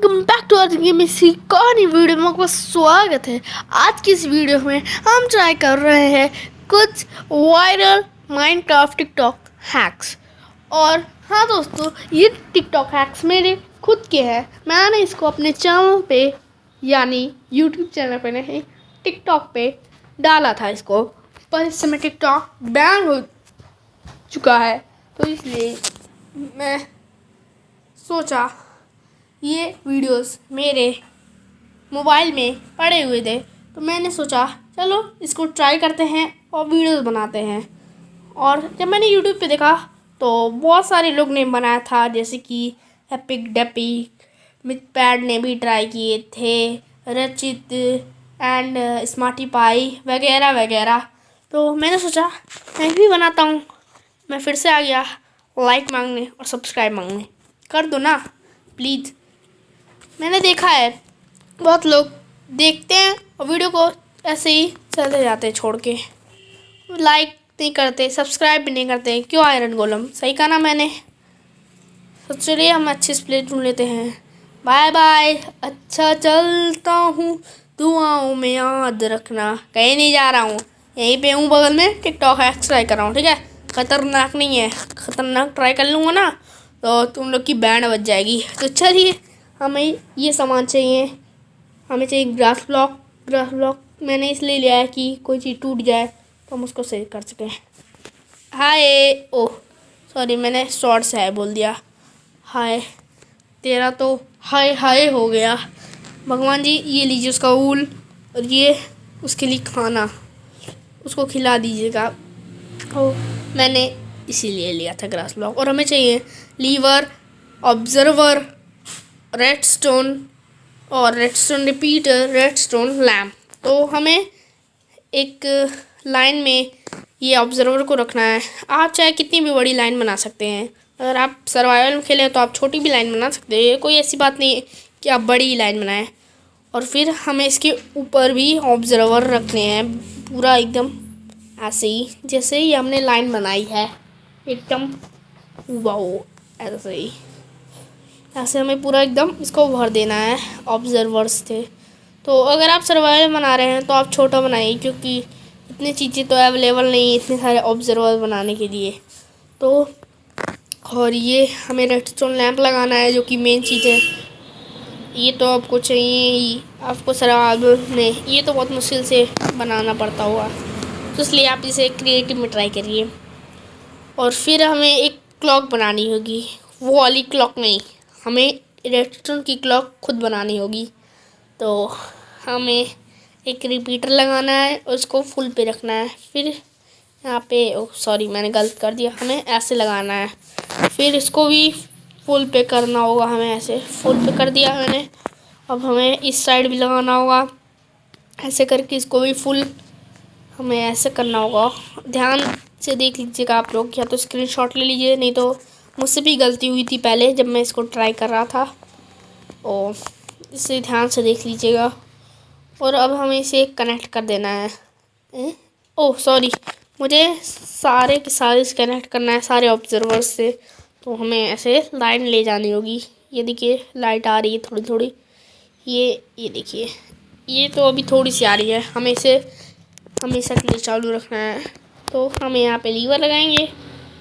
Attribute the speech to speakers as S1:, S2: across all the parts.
S1: Welcome back to our game कहानी video में आपका स्वागत है। आज की इस वीडियो में हम ट्राई कर रहे हैं कुछ वायरल माइनक्राफ्ट टिकटॉक हैक्स। और हाँ दोस्तों, ये टिकटॉक हैक्स मेरे खुद के हैं। मैंने इसको अपने चैनल पे यानी यूट्यूब चैनल पे नहीं, टिकटॉक पे डाला था इसको, पर इस समय टिकटॉक बैन हो चुका है, तो इसलिए मैं सोचा ये वीडियोस मेरे मोबाइल में पड़े हुए थे, तो मैंने सोचा चलो इसको ट्राई करते हैं और वीडियोस बनाते हैं। और जब मैंने यूट्यूब पे देखा तो बहुत सारे लोग ने बनाया था, जैसे कि एपिक डेपिक, मिथपैड ने भी ट्राई किए थे, रचित एंड स्मार्टी पाई वगैरह वगैरह। तो मैंने सोचा मैं भी बनाता हूँ। मैं फिर से आ गया लाइक मांगने और सब्सक्राइब मांगने। कर दो ना प्लीज़। मैंने देखा है बहुत लोग देखते हैं और वीडियो को ऐसे ही चले जाते हैं छोड़ के, लाइक नहीं करते, सब्सक्राइब भी नहीं करते। क्यों आयरन गोलम, सही कहा ना मैंने? तो चलिए हम अच्छे से प्ले ढूंढ लेते हैं। बाय बाय, अच्छा चलता हूँ, दुआओं में याद रखना। कहीं नहीं जा रहा हूँ, यहीं पे हूँ बगल में, टिकटॉक हैक्स ट्राई कर रहा हूँ। ठीक है, खतरनाक नहीं है, खतरनाक ट्राई कर लूँगा ना तो तुम लोग की बैंड बज जाएगी। तो चलिए, हमें ये सामान चाहिए। हमें चाहिए ग्रास ब्लॉक। ग्रास ब्लॉक मैंने इसलिए लिया है कि कोई चीज़ टूट जाए तो हम उसको सही कर सकें। हाय, ओह सॉरी, मैंने शॉर्ट से हाय बोल दिया। हाय, तेरा तो हाय हाय हो गया। भगवान जी, ये लीजिए उसका ऊल, और ये उसके लिए खाना, उसको खिला दीजिएगा। ओ, मैंने इसीलिए लिया था ग्रास ब्लॉक। और हमें चाहिए लीवर, ऑब्जर्वर, रेडस्टोन और रेडस्टोन रिपीटर, रेडस्टोन लैम्प। तो हमें एक लाइन में ये ऑब्जर्वर को रखना है। आप चाहे कितनी भी बड़ी लाइन बना सकते हैं। अगर आप सर्वाइवल में खेलें तो आप छोटी भी लाइन बना सकते हैं, कोई ऐसी बात नहीं है कि आप बड़ी लाइन बनाएं। और फिर हमें इसके ऊपर भी ऑब्जर्वर रखने हैं, पूरा एकदम ऐसे ही जैसे ही हमने लाइन बनाई है, एकदम वाओ ऐसे ही। ऐसे हमें पूरा एकदम इसको भर देना है। ऑब्जर्वर्स थे, तो अगर आप सर्वाइवल बना रहे हैं तो आप छोटा बनाइए, क्योंकि इतनी चीज़ें तो अवेलेबल नहीं है इतने सारे ऑब्जर्वर बनाने के लिए। तो और ये हमें रेडस्टोन लैंप लगाना है, जो कि मेन चीज़ है। ये तो आपको चाहिए ही, आपको सर्वाइवल में ये तो बहुत मुश्किल से बनाना पड़ता होगा, तो इसलिए आप इसे क्रिएटिव में ट्राई करिए। और फिर हमें एक क्लॉक बनानी होगी, वो वाली क्लॉक नहीं, हमें रेडस्टोन की क्लॉक खुद बनानी होगी। तो हमें एक रिपीटर लगाना है, उसको फुल पे रखना है। फिर यहाँ पे, ओह सॉरी मैंने गलत कर दिया, हमें ऐसे लगाना है। फिर इसको भी फुल पे करना होगा, हमें ऐसे फुल पे कर दिया मैंने। अब हमें इस साइड भी लगाना होगा, ऐसे करके इसको भी फुल हमें ऐसे करना होगा। ध्यान से देख लीजिएगा आप लोग, या तो स्क्रीनशॉट ले लीजिए, नहीं तो मुझसे भी गलती हुई थी पहले जब मैं इसको ट्राई कर रहा था। और इसे ध्यान से देख लीजिएगा। और अब हमें इसे कनेक्ट कर देना है। ओह सॉरी, मुझे सारे के सारे कनेक्ट करना है सारे ऑब्जर्वर्स से। तो हमें ऐसे लाइन ले जानी होगी। ये देखिए लाइट आ रही है थोड़ी थोड़ी, ये देखिए, ये तो अभी थोड़ी सी आ रही है। हमें इसे हमेशा के लिए चालू रखना है। तो हम यहाँ पे लीवर लगाएंगे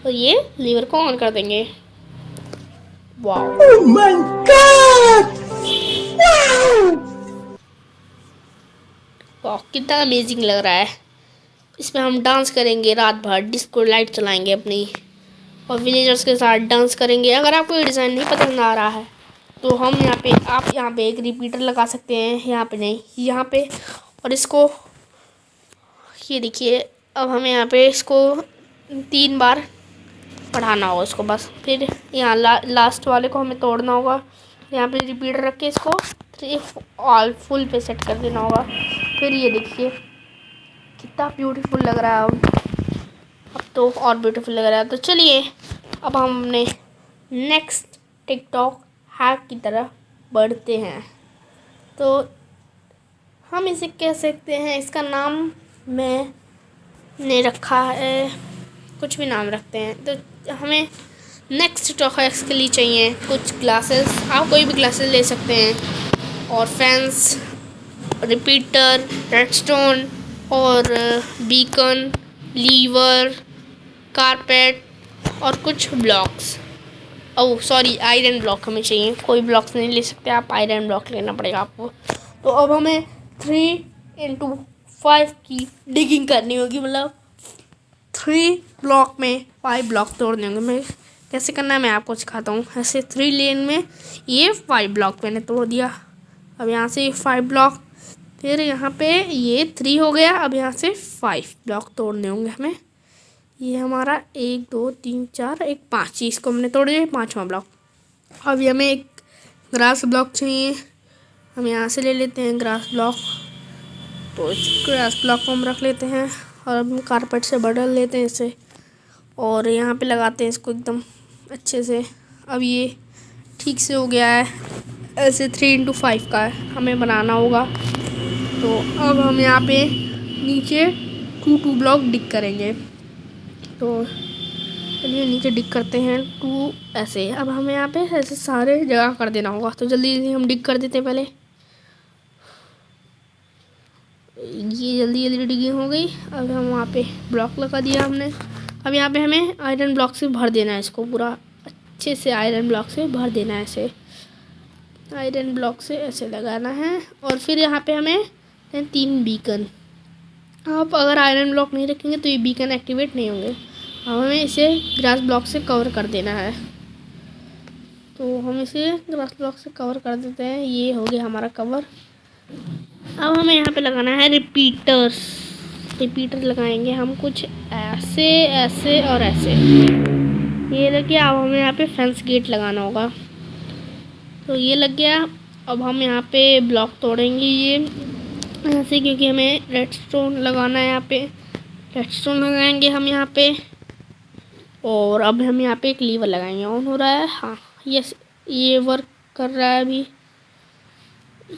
S1: और ये लीवर को ऑन कर देंगे। वाओ, ओह माय गॉड, वाह कितना अमेजिंग लग रहा है। इसमें हम डांस करेंगे रात भर, डिस्को लाइट चलाएंगे अपनी, और विलेजर्स के साथ डांस करेंगे। अगर आपको ये डिज़ाइन नहीं पसंद आ रहा है तो हम आप यहाँ पे एक रिपीटर लगा सकते हैं, यहाँ पे नहीं, यहाँ पे। और इसको ये देखिए, अब हमें यहाँ पे इसको 3 बार बढ़ाना होगा इसको बस। फिर यहाँ लास्ट वाले को हमें तोड़ना होगा, यहाँ पे रिपीटर रख के इसको 3 ऑल फुल पे सेट कर देना होगा। फिर ये देखिए कितना ब्यूटीफुल लग रहा है। अब तो और ब्यूटीफुल लग रहा है। तो चलिए अब हम अपने नेक्स्ट टिकटॉक हैक की तरफ बढ़ते हैं। तो हम इसे कह सकते हैं, इसका नाम मैंने रखा है, कुछ भी नाम रखते हैं। तो हमें नेक्स्ट स्टॉक हैक्स के लिए चाहिए कुछ ग्लासेस, आप कोई भी ग्लासेस ले सकते हैं, और फैंस, रिपीटर, रेडस्टोन और बीकन, लीवर, कारपेट और कुछ blocks. Oh sorry, iron block हमें चाहिए, कोई ब्लॉक्स नहीं ले सकते आप, आयरन ब्लॉक लेना पड़ेगा आपको। तो अब हमें 3x5 की डिगिंग करनी होगी, मतलब 3 ब्लॉक में 5 ब्लॉक तोड़ने होंगे। मैं कैसे करना है मैं आपको सिखाता हूँ। ऐसे 3 लेन में ये 5 ब्लॉक मैंने तोड़ दिया। अब यहाँ से 5 ब्लॉक, फिर यहाँ पे ये 3 हो गया। अब यहाँ से 5 ब्लॉक तोड़ने होंगे हमें। ये हमारा 1 2 3 4 1 5, इसको हमने तोड़ दिया, 5वां ब्लॉक। अब ये हमें एक ग्रास ब्लॉक चाहिए, हम यहाँ से ले लेते हैं ग्रास ब्लॉक। तो इस ग्रास ब्लॉक को हम रख लेते हैं और अब हम कारपेट से बदल लेते हैं इसे, और यहाँ पे लगाते हैं इसको एकदम अच्छे से। अब ये ठीक से हो गया है। ऐसे 3x5 का हमें बनाना होगा। तो अब हम यहाँ पे नीचे 2 ब्लॉक डिग करेंगे। तो चलिए नीचे डिग करते हैं 2 ऐसे। अब हमें यहाँ पे ऐसे सारे जगह कर देना होगा। तो जल्दी जल्दी हम डिग कर देते हैं पहले। ये जल्दी जल्दी डिगिंग हो गई। अब हम वहाँ पे ब्लॉक लगा दिया हमने। अब यहाँ पे हमें आयरन ब्लॉक से भर देना है इसको, पूरा अच्छे से आयरन ब्लॉक से भर देना है। ऐसे आयरन ब्लॉक से ऐसे लगाना है। और फिर यहाँ पे हमें 3 बीकन। आप अगर आयरन ब्लॉक नहीं रखेंगे तो ये बीकन एक्टिवेट नहीं होंगे। अब हमें इसे ग्रास ब्लॉक से कवर कर देना है। तो हम इसे ग्रास ब्लॉक से कवर कर देते हैं। ये हो गया हमारा कवर। अब हमें यहाँ पे लगाना है रिपीटर्स। रिपीटर लगाएंगे हम कुछ ऐसे ऐसे और ऐसे। ये लग गया। अब हमें यहाँ पे फेंस गेट लगाना होगा। तो ये लग गया। अब हम यहाँ पे ब्लॉक तोड़ेंगे ये ऐसे, क्योंकि हमें रेडस्टोन लगाना है। यहाँ पे रेडस्टोन लगाएंगे हम यहाँ पे। और अब हम यहाँ पे एक लीवर लगाएंगे। ऑन हो रहा है, हाँ यस, ये वर्क कर रहा है अभी,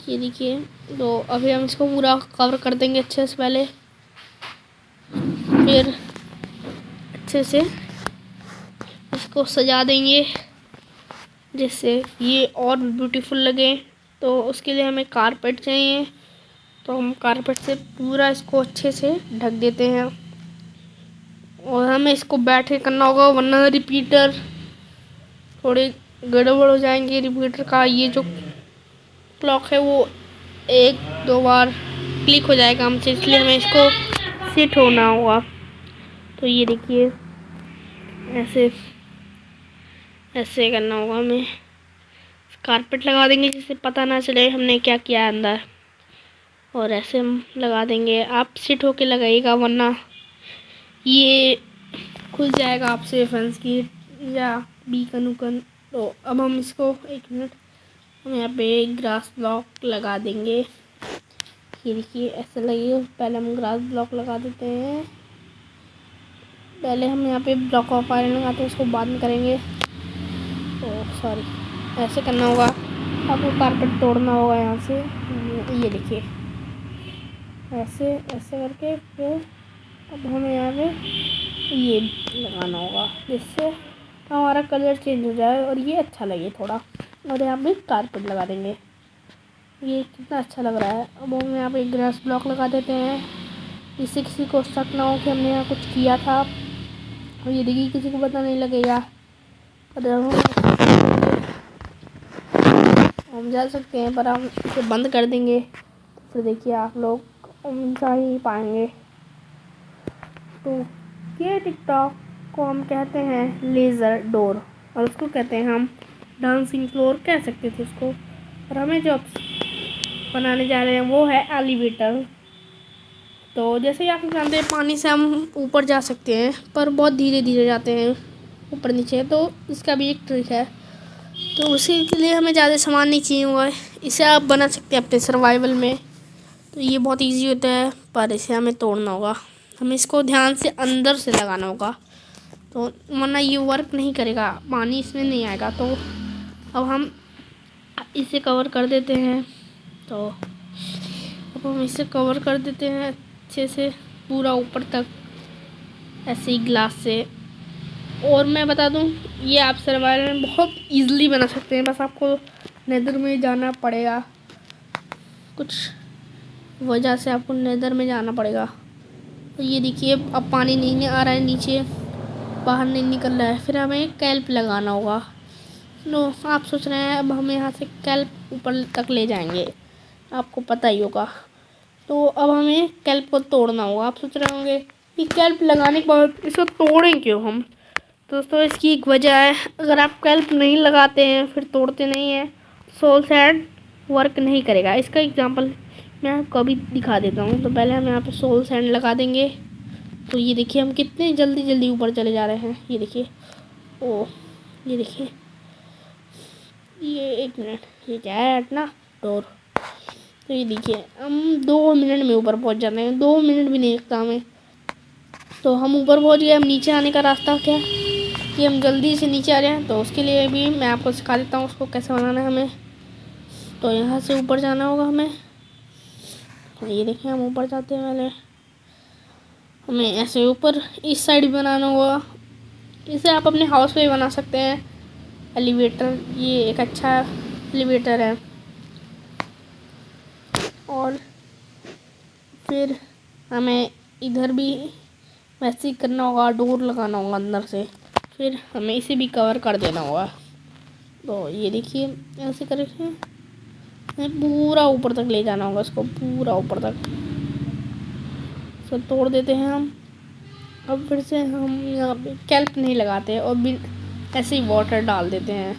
S1: ये देखिए। तो अभी हम इसको पूरा कवर कर देंगे अच्छे से पहले, फिर अच्छे से इसको सजा देंगे जिससे ये और ब्यूटीफुल लगे। तो उसके लिए हमें कारपेट चाहिए। तो हम कारपेट से पूरा इसको अच्छे से ढक देते हैं, और हमें इसको बैठ के करना होगा, वरना रिपीटर थोड़े गड़बड़ हो जाएंगे। रिपीटर का ये जो क्लॉक है वो 1-2 बार क्लिक हो जाएगा हमसे, इसलिए हमें इसको सेट होना होगा। तो ये देखिए ऐसे ऐसे करना होगा हमें। कारपेट लगा देंगे जिससे पता ना चले हमने क्या किया है अंदर, और ऐसे हम लगा देंगे। आप सेट होके लगाइएगा, वरना ये खुल जाएगा आपसे फेंस गेट या बीकन उकन। तो अब हम इसको 1 मिनट, हम यहाँ पे ग्रास ब्लॉक लगा देंगे। ये देखिए ऐसे लगेगा। पहले हम ग्रास ब्लॉक लगा देते हैं। पहले हम यहाँ पे ब्लॉक ऑफ आयरन लगाते हैं, उसको बाद में करेंगे। तो सॉरी, ऐसे करना होगा। आपको कारपेट तोड़ना होगा यहाँ से, ये देखिए ऐसे ऐसे करके। फिर अब हमें यहाँ पे ये लगाना होगा जिससे हमारा कलर चेंज हो जाए और ये अच्छा लगे थोड़ा। और यहाँ पे कारपेट लगा देंगे। ये कितना अच्छा लग रहा है। अब हम यहाँ पे ग्रास ब्लॉक लगा देते हैं, जिससे किसी को शक ना हो कि हमने यहाँ कुछ किया था। और ये देखिए किसी को पता नहीं लगेगा। हम जा सकते हैं, पर हम इसे बंद कर देंगे। फिर देखिए आप लोग जा ही पाएंगे। तो ये टिकटॉक को हम कहते हैं लेज़र डोर, और उसको कहते हैं हम डांसिंग फ्लोर कह सकते थे उसको। और हमें जो बनाने जा रहे हैं वो है एलिवेटर। तो जैसे ही आप जानते हैं पानी से हम ऊपर जा सकते हैं, पर बहुत धीरे धीरे जाते हैं ऊपर नीचे। तो इसका भी एक ट्रिक है। तो उसी के लिए हमें ज़्यादा सामान नहीं चाहिए हुआ है। इसे आप बना सकते हैं अपने सर्वाइवल में। तो ये बहुत इजी होता है, पर इसे हमें तोड़ना होगा। हमें इसको ध्यान से अंदर से लगाना होगा, तो वरना ये वर्क नहीं करेगा, पानी इसमें नहीं आएगा। तो अब हम इसे कवर कर देते हैं। तो अब हम इसे कवर कर देते हैं अच्छे से पूरा ऊपर तक, ऐसे ही ग्लास से। और मैं बता दूं, ये आप सर्वाइवल में बहुत इजीली बना सकते हैं। बस आपको नेदर में जाना पड़ेगा, कुछ वजह से आपको नेदर में जाना पड़ेगा। तो ये देखिए अब पानी नहीं आ रहा है, नीचे बाहर नहीं निकल रहा है। फिर हमें कैल्प लगाना होगा। नो, आप सोच रहे हैं अब हम यहाँ से कैल्प ऊपर तक ले जाएंगे, आपको पता ही होगा। तो अब हमें कैल्प को तोड़ना होगा। आप सोच रहे होंगे कि कैल्प लगाने के बाद इसको तोड़ें क्यों हम। दोस्तों इसकी एक वजह है, अगर आप कैल्प नहीं लगाते हैं फिर तोड़ते नहीं हैं, सोल सैंड वर्क नहीं करेगा। इसका एग्जांपल मैं आपको अभी दिखा देता हूँ। तो पहले हम यहाँ पे सोल सैंड लगा देंगे। तो ये देखिए हम कितने जल्दी जल्दी ऊपर चले जा रहे हैं। ये देखिए, ओ ये देखिए, ये 1 मिनट, ये क्या है हटना डोर। तो ये देखिए हम 2 मिनट में ऊपर पहुंच जाते हैं, 2 मिनट भी नहीं लगता हमें। तो हम ऊपर पहुंच गए। हम नीचे आने का रास्ता क्या है कि हम जल्दी से नीचे आ जाएं, तो उसके लिए भी मैं आपको सिखा देता हूँ उसको कैसे बनाना है हमें। तो यहाँ से ऊपर जाना होगा हमें। तो ये देखिए हम ऊपर जाते हैं। पहले हमें ऐसे ऊपर इस साइड भी बनाना होगा। इसे आप अपने हाउस पे भी बना सकते हैं एलिवेटर, ये एक अच्छा एलिवेटर है। और फिर हमें इधर भी वैसे ही करना होगा, डोर लगाना होगा अंदर से। फिर हमें इसे भी कवर कर देना होगा। तो ये देखिए ऐसे करके हमें पूरा ऊपर तक ले जाना होगा, इसको पूरा ऊपर तक। तो तोड़ देते हैं हम। अब फिर से हम यहाँ पे कैल्प नहीं लगाते और भी ऐसे ही वाटर डाल देते हैं।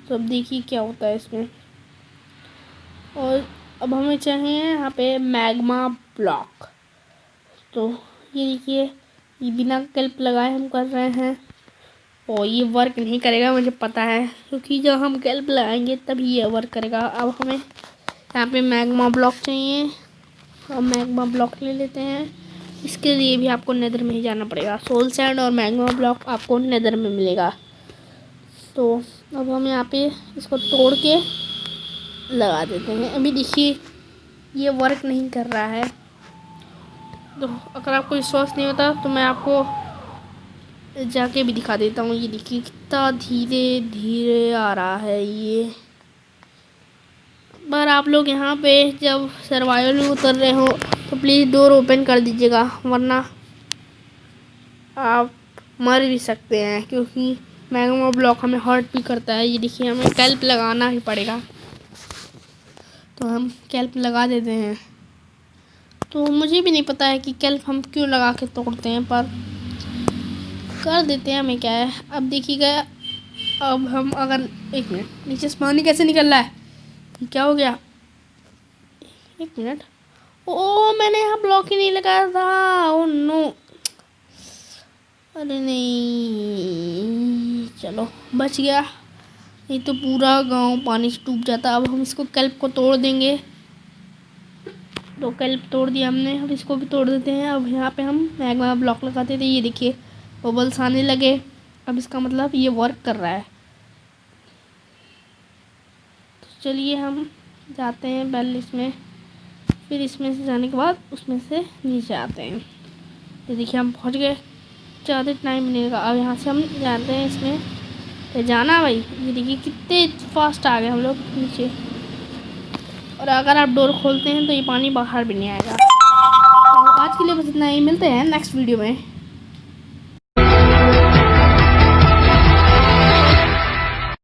S1: तो अब देखिए क्या होता है इसमें। और अब हमें चाहिए यहाँ पे मैग्मा ब्लॉक। तो ये देखिए, ये बिना कैल्प लगाए हम कर रहे हैं और ये वर्क नहीं करेगा, मुझे पता है, क्योंकि जब हम कैल्प लगाएंगे तभी ये वर्क करेगा। अब हमें यहाँ पे मैग्मा ब्लॉक चाहिए। अब मैग्मा ब्लॉक ले लेते हैं। इसके लिए भी आपको नेदर में ही जाना पड़ेगा। सोल सैंड और मैग्मा ब्लॉक आपको नेदर में मिलेगा। तो अब हम यहाँ पे इसको तोड़ के लगा देते हैं। अभी देखिए ये वर्क नहीं कर रहा है। तो अगर आपको विश्वास नहीं होता तो मैं आपको जाके भी दिखा देता हूँ। ये देखिए कितना धीरे धीरे आ रहा है ये। पर आप लोग यहाँ पे जब सर्वाइवल में उतर रहे हो तो प्लीज़ डोर ओपन कर दीजिएगा, वरना आप मर भी सकते हैं, क्योंकि मैग्मा ब्लॉक हमें हर्ट भी करता है। ये देखिए हमें कैल्प लगाना ही पड़ेगा। तो हम कैल्प लगा देते हैं। तो मुझे भी नहीं पता है कि कैल्प हम क्यों लगा के तोड़ते हैं, पर कर देते हैं, हमें क्या है। अब देखिएगा, अब हम अगर 1 मिनट, नीचे से पानी कैसे निकल रहा है, क्या हो गया। 1 मिनट, ओ मैंने यहाँ ब्लॉक ही नहीं लगाया था। ओ नो, अरे नहीं, चलो बच गया, नहीं तो पूरा गांव पानी से डूब जाता। अब हम इसको कैल्प को तोड़ देंगे। तो कैल्प तोड़ दिया हमने, अब इसको भी तोड़ देते हैं। अब यहाँ पे हम मैग्मा ब्लॉक लगाते थे। ये देखिए बबल्स आने लगे। अब इसका मतलब ये वर्क कर रहा है। तो चलिए हम जाते हैं पहले इसमें, फिर इसमें से जाने के बाद उसमें से नीचे आते हैं। ये देखिए हम पहुँच गए, ज़्यादा टाइम नहीं लगा। अब यहाँ से हम जाते हैं इसमें, तो जाना भाई। ये देखिए कितने फास्ट आ गए हम लोग नीचे। और अगर आप डोर खोलते हैं तो ये पानी बाहर भी नहीं आएगा। तो आज के लिए बस इतना ही, मिलते हैं नेक्स्ट वीडियो में।